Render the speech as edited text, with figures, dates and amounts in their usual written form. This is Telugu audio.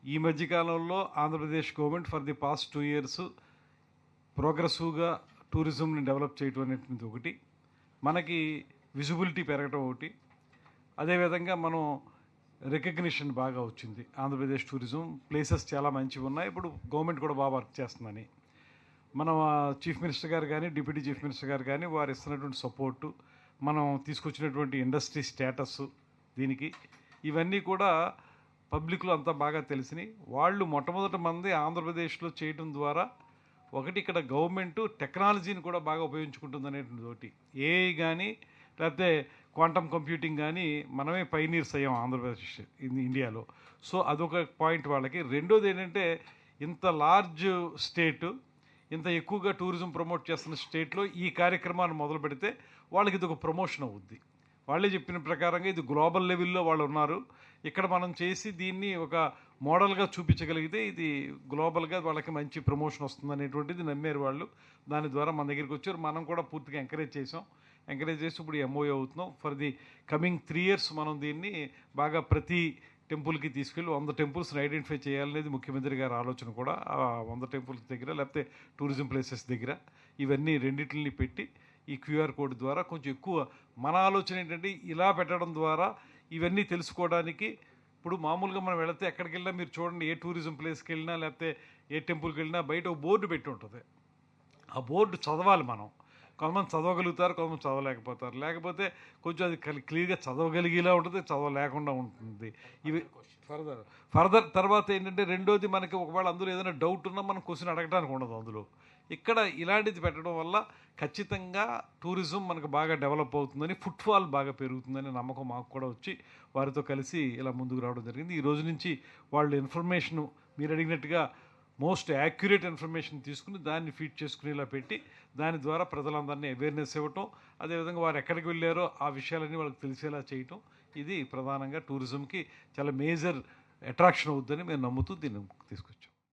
ఈ మధ్యకాలంలో Andhra Pradesh government for the past 2 years ప్రోగ్రెసివ్గా టూరిజంని డెవలప్ చేయటం అనేటువంటిది ఒకటి, మనకి విజిబిలిటీ పెరగటం ఒకటి, అదేవిధంగా మనం రికగ్నిషన్ బాగా వచ్చింది. ఆంధ్రప్రదేశ్ టూరిజం ప్లేసెస్ చాలా మంచివి ఉన్నాయి, ఇప్పుడు గవర్నమెంట్ కూడా బాగా వర్క్ చేస్తుందని మనం చీఫ్ మినిస్టర్ గారు కానీ డిప్యూటీ చీఫ్ మినిస్టర్ గారు కానీ వారు ఇస్తున్నటువంటి సపోర్టు, మనం తీసుకొచ్చినటువంటి ఇండస్ట్రీ స్టేటస్, దీనికి ఇవన్నీ కూడా పబ్లిక్లో అంతా బాగా తెలిసినాయి. వాళ్ళు మొట్టమొదటి మంది ఆంధ్రప్రదేశ్లో చేయడం ద్వారా ఒకటి ఇక్కడ గవర్నమెంట్ టెక్నాలజీని కూడా బాగా ఉపయోగించుకుంటుంది అనేటువంటి ఒకటి, ఏఐ కానీ లేకపోతే క్వాంటమ్ కంప్యూటింగ్ కానీ మనమే పైనీర్స్ అయ్యాం ఆంధ్రప్రదేశ్ ఇండియాలో. సో అదొక పాయింట్ వాళ్ళకి. రెండోది ఏంటంటే ఇంత లార్జ్ స్టేటు, ఇంత ఎక్కువగా టూరిజం ప్రమోట్ చేస్తున్న స్టేట్లో ఈ కార్యక్రమాన్ని మొదలు పెడితే వాళ్ళకి ఇది ఒక ప్రమోషన్ అవుద్ది. వాళ్ళే చెప్పిన ప్రకారంగా ఇది గ్లోబల్ లెవెల్లో వాళ్ళు ఉన్నారు, ఇక్కడ మనం చేసి దీన్ని ఒక మోడల్గా చూపించగలిగితే ఇది గ్లోబల్గా వాళ్ళకి మంచి ప్రమోషన్ వస్తుంది అనేటువంటిది నమ్మారు వాళ్ళు. దాని ద్వారా మన దగ్గరికి వచ్చారు, మనం కూడా పూర్తిగా ఎంకరేజ్ చేసాం. ఎంకరేజ్ చేసి ఇప్పుడు ఎంఓఏ అవుతున్నాం. ఫర్ ది కమింగ్ 3 years మనం దీన్ని బాగా ప్రతి టెంపుల్కి తీసుకెళ్ళి 100 టెంపుల్స్ని ఐడెంటిఫై చేయాలనేది ముఖ్యమంత్రి గారి ఆలోచన కూడా. ఆ 100 టెంపుల్స్ దగ్గర లేకపోతే టూరిజం ప్లేసెస్ దగ్గర ఇవన్నీ రెండింటిని పెట్టి ఈ క్యూఆర్ కోడ్ ద్వారా కొంచెం ఎక్కువ మన ఆలోచన ఏంటంటే ఇలా పెట్టడం ద్వారా ఇవన్నీ తెలుసుకోవడానికి. ఇప్పుడు మామూలుగా మనం వెళితే ఎక్కడికి వెళ్ళినా మీరు చూడండి, ఏ టూరిజం ప్లేస్కి వెళ్ళినా లేకపోతే ఏ టెంపుల్కి వెళ్ళినా బయట ఒక బోర్డు పెట్టి ఉంటుంది. ఆ బోర్డు చదవాలి మనం. కొంతమంది చదవగలుగుతారు, కొంతమంది చదవలేకపోతారు. లేకపోతే కొంచెం అది క్లియర్గా చదవగలిగేలా ఉంటుంది, చదవలేకుండా ఉంటుంది. ఇవి ఫర్దర్ తర్వాత ఏంటంటే రెండోది, మనకి ఒకవేళ అందులో ఏదైనా డౌట్ ఉన్నా మనం క్వశ్చన్ అడగడానికి ఉండదు అందులో. ఇక్కడ ఇలాంటిది పెట్టడం వల్ల ఖచ్చితంగా టూరిజం మనకు బాగా డెవలప్ అవుతుందని, ఫుట్ఫాల్ బాగా పెరుగుతుందని నమ్మకం మాకు కూడా వచ్చి వారితో కలిసి ఇలా ముందుకు రావడం జరిగింది. ఈ రోజు నుంచి వాళ్ళు ఇన్ఫర్మేషన్ మీరు అడిగినట్టుగా మోస్ట్ యాక్యురేట్ ఇన్ఫర్మేషన్ తీసుకుని దాన్ని ఫీడ్ చేసుకునేలా పెట్టి దాని ద్వారా ప్రజలందరినీ అవేర్నెస్ ఇవ్వటం, అదేవిధంగా వారు ఎక్కడికి వెళ్ళారో ఆ విషయాలన్నీ వాళ్ళకి తెలిసేలా చేయటం, ఇది ప్రధానంగా టూరిజంకి చాలా మేజర్ అట్రాక్షన్ అవుతుందని మేము నమ్ముతూ దీన్ని తీసుకొచ్చాం.